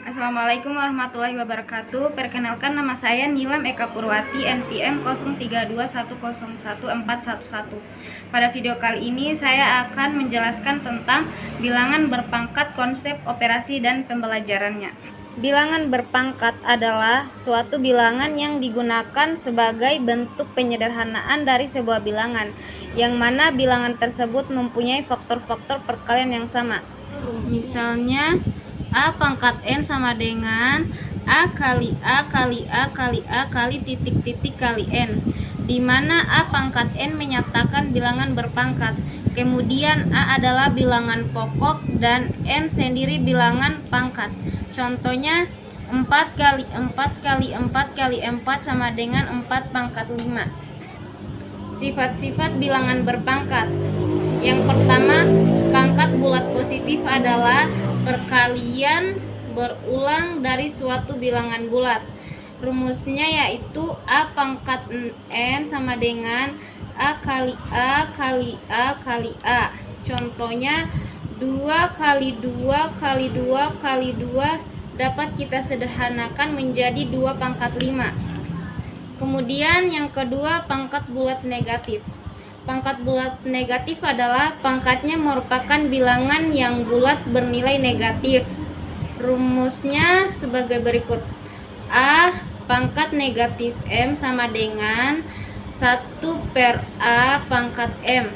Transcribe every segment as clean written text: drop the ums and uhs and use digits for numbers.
Assalamualaikum warahmatullahi wabarakatuh. Perkenalkan, nama saya Nilam Eka Purwati, NPM 0321011411. Pada video kali ini saya akan menjelaskan tentang bilangan berpangkat, konsep operasi dan pembelajarannya. Bilangan berpangkat adalah suatu bilangan yang digunakan sebagai bentuk penyederhanaan dari sebuah bilangan, yang mana bilangan tersebut mempunyai faktor-faktor perkalian yang sama. Misalnya, A pangkat N sama dengan A kali A kali A kali A kali titik-titik kali N, di mana A pangkat N menyatakan bilangan berpangkat. Kemudian A adalah bilangan pokok dan N sendiri bilangan pangkat. Contohnya 4 kali 4 kali 4 kali 4 sama dengan 4 pangkat 5. Sifat-sifat bilangan berpangkat. Yang pertama, pangkat bulat positif adalah perkalian berulang dari suatu bilangan bulat. Rumusnya yaitu A pangkat N sama dengan A kali A kali A kali A. Contohnya 2 kali 2 kali 2 kali 2 dapat kita sederhanakan menjadi 2 pangkat 5. Kemudian yang kedua, pangkat bulat negatif. Pangkat bulat negatif adalah pangkatnya merupakan bilangan yang bulat bernilai negatif. Rumusnya sebagai berikut. A pangkat negatif M sama dengan 1 per A pangkat M.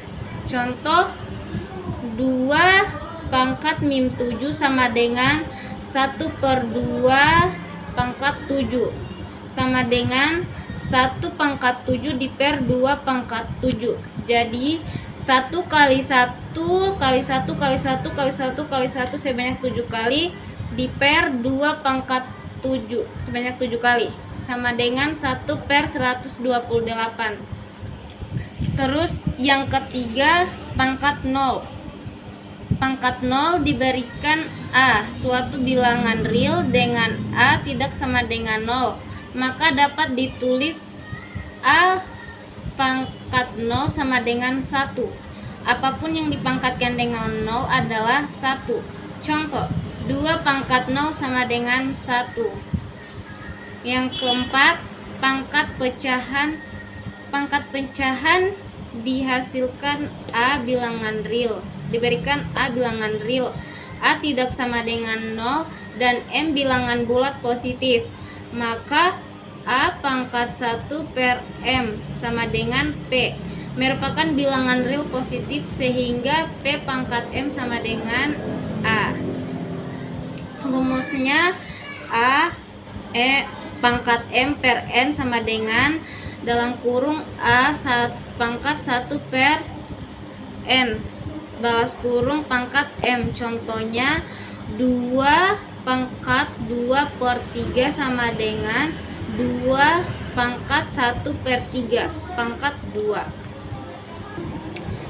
Contoh 2 pangkat min 7 sama dengan 1 per 2 pangkat 7 sama dengan 1 pangkat 7 di per 2 pangkat 7. Jadi 1 kali 1 kali 1 kali 1 kali 1 kali 1 sebanyak 7 kali di per 2 pangkat 7 sebanyak 7 kali sama dengan 1 per 128. Terus yang ketiga, pangkat 0. Pangkat 0 diberikan A, suatu bilangan real dengan A tidak sama dengan 0, maka dapat ditulis A pangkat 0 sama dengan 1. Apapun yang dipangkatkan dengan 0 adalah 1. Contoh, 2 pangkat 0 sama dengan 1. Yang keempat, pangkat pecahan. Pangkat pecahan dihasilkan A bilangan real. Diberikan A bilangan real. A tidak sama dengan 0 dan M bilangan bulat positif. Maka A pangkat 1 per M sama dengan P merupakan bilangan real positif, sehingga P pangkat M sama dengan A. Rumusnya A pangkat M per N sama dengan dalam kurung A pangkat 1 per N balas kurung pangkat M. Contohnya 2 pangkat 2 per 3 sama dengan 2 pangkat 1 per 3 pangkat 2.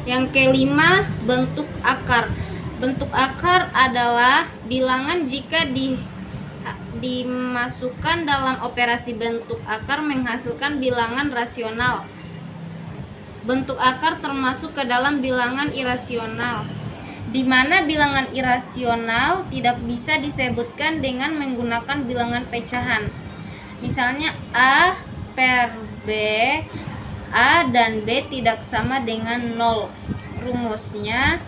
Yang kelima, bentuk akar. Bentuk akar adalah bilangan jika dimasukkan dalam operasi bentuk akar menghasilkan bilangan rasional. Bentuk akar termasuk ke dalam bilangan irasional, di mana bilangan irasional tidak bisa disebutkan dengan menggunakan bilangan pecahan. Misalnya A per B, A dan B tidak sama dengan 0. Rumusnya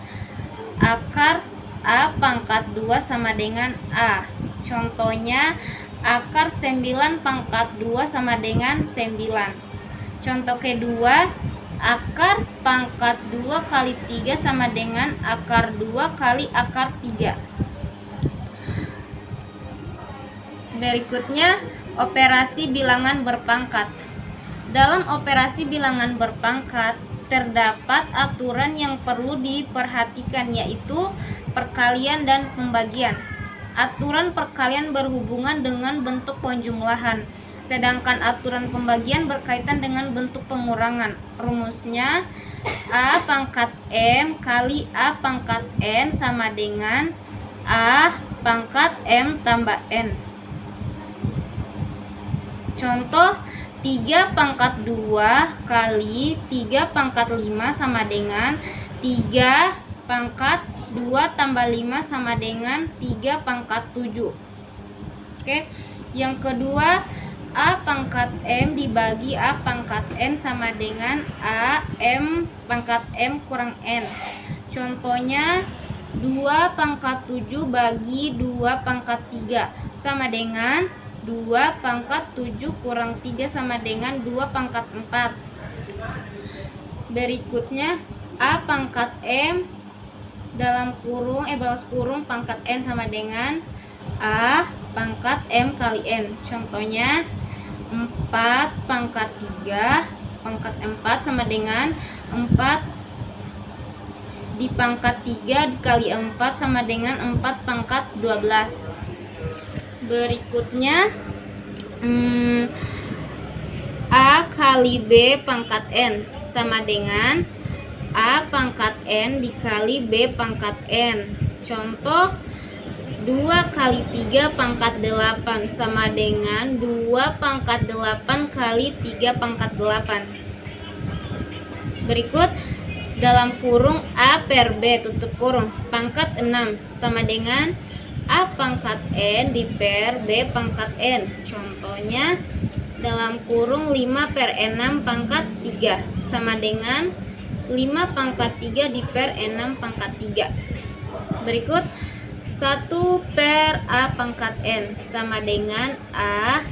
akar A pangkat 2 sama dengan A. Contohnya akar 9 pangkat 2 sama dengan 9. Contoh kedua, akar pangkat 2 kali 3 sama dengan akar 2 kali akar 3. Berikutnya, operasi bilangan berpangkat. Dalam operasi bilangan berpangkat terdapat aturan yang perlu diperhatikan, yaitu perkalian dan pembagian. Aturan perkalian berhubungan dengan bentuk penjumlahan, sedangkan aturan pembagian berkaitan dengan bentuk pengurangan. Rumusnya A pangkat M kali A pangkat N sama dengan A pangkat M tambah N. Contoh 3 pangkat 2 kali 3 pangkat 5 sama dengan 3 pangkat 2 tambah 5 sama dengan 3 pangkat 7. Oke, yang kedua, A pangkat M dibagi A pangkat N sama dengan A M pangkat M kurang N. Contohnya 2 pangkat 7 bagi 2 pangkat 3 sama dengan 2 pangkat 7 kurang 3 sama dengan 2 pangkat 4. Berikutnya A pangkat M dalam kurung balas kurung pangkat N sama dengan A pangkat M kali N. Contohnya 4 pangkat 3 pangkat 4 sama dengan 4 di pangkat 3 dikali 4 sama dengan 4 pangkat 12. Berikutnya A kali B pangkat N sama dengan A pangkat N dikali B pangkat N. Contoh 2 kali 3 pangkat 8 sama dengan 2 pangkat 8 kali 3 pangkat 8. Berikut dalam kurung A per B tutup kurung pangkat 6 sama dengan A pangkat N di per B pangkat N. Contohnya dalam kurung 5 per 6 pangkat 3 sama dengan 5 pangkat 3 di per 6 pangkat 3. Berikut 1 per A pangkat N sama dengan A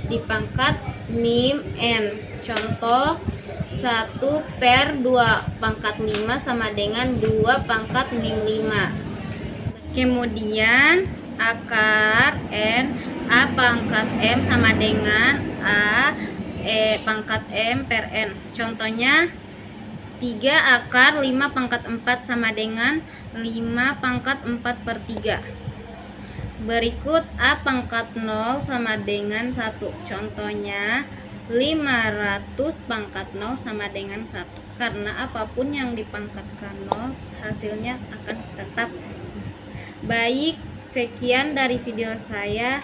di pangkat mim N. Contoh 1 per 2 pangkat 5 sama dengan 2 pangkat mim 5. Kemudian akar N A pangkat M sama dengan A pangkat M per N. Contohnya 3 akar 5 pangkat 4 sama dengan 5 pangkat 4 per 3. Berikut A pangkat 0 sama dengan 1. Contohnya 500 pangkat 0 sama dengan 1. Karena apapun yang dipangkatkan 0 hasilnya akan tetap. Baik, sekian dari video saya.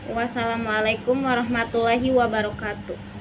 Wassalamualaikum warahmatullahi wabarakatuh.